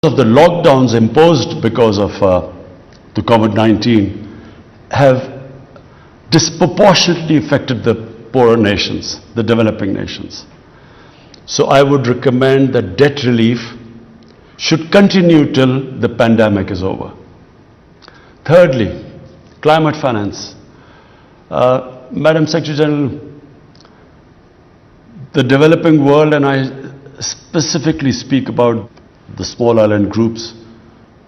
of the lockdowns imposed because of the COVID-19 have disproportionately affected the poorer nations, the developing nations. So I would recommend that debt relief should continue till the pandemic is over. Thirdly, climate finance. Madam Secretary General, the developing world, and I specifically speak about the small island groups,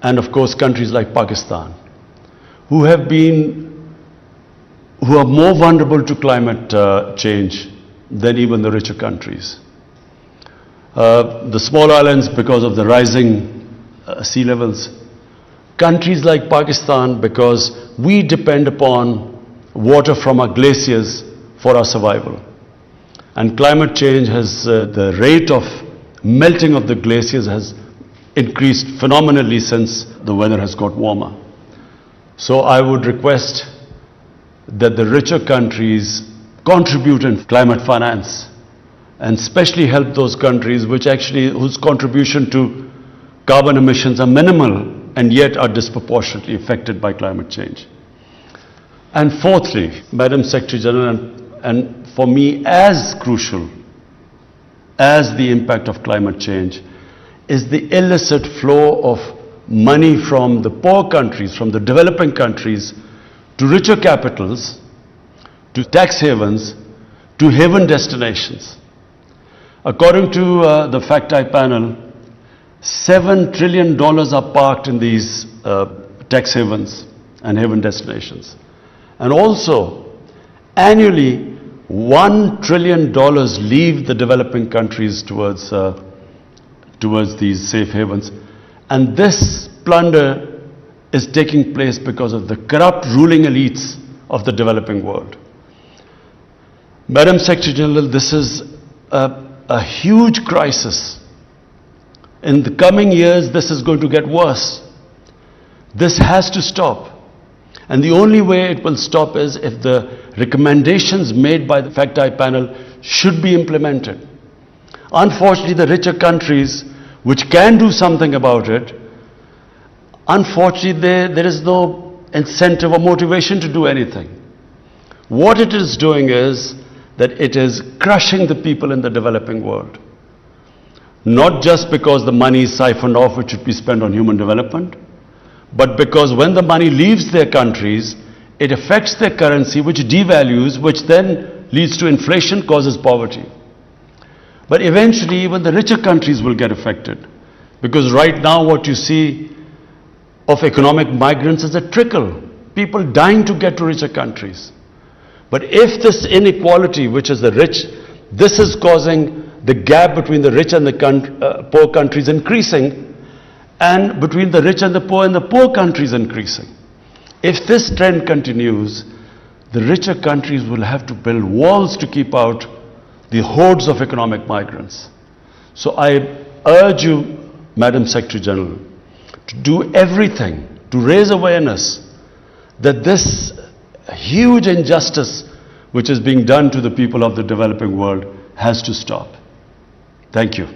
and of course countries like Pakistan, who are more vulnerable to climate change than even the richer countries. The small islands, because of the rising sea levels. Countries like Pakistan, because we depend upon water from our glaciers for our survival. And climate change has, the rate of melting of the glaciers has increased phenomenally since the weather has got warmer. So I would request that the richer countries contribute in climate finance and especially help those countries whose contribution to carbon emissions are minimal and yet are disproportionately affected by climate change. And fourthly, Madam Secretary General, and for me as crucial as the impact of climate change, is the illicit flow of money from the poor countries, from the developing countries, to richer capitals, to tax havens, to haven destinations. According to the FACT-I panel, $7 trillion are parked in these tax havens and haven destinations. And also, annually, $1 trillion leave the developing countries towards these safe havens. And this plunder is taking place because of the corrupt ruling elites of the developing world. Madam Secretary General, this is a huge crisis. In the coming years, this is going to get worse. This has to stop. And the only way it will stop is if the recommendations made by the FACT-I panel should be implemented. Unfortunately, the richer countries, which can do something about it, unfortunately, there is no incentive or motivation to do anything. What it is doing is that it is crushing the people in the developing world. Not just because the money is siphoned off, which should be spent on human development, but because when the money leaves their countries, it affects their currency, which devalues, which then leads to inflation, causes poverty. But eventually, even the richer countries will get affected. Because right now, what you see of economic migrants is a trickle. People dying to get to richer countries. But if this inequality, which is the rich, this is causing the gap between the rich and the poor countries increasing, and between the rich and the poor countries increasing. If this trend continues, the richer countries will have to build walls to keep out the hordes of economic migrants. So I urge you, Madam Secretary General, to do everything to raise awareness that this huge injustice which is being done to the people of the developing world has to stop. Thank you.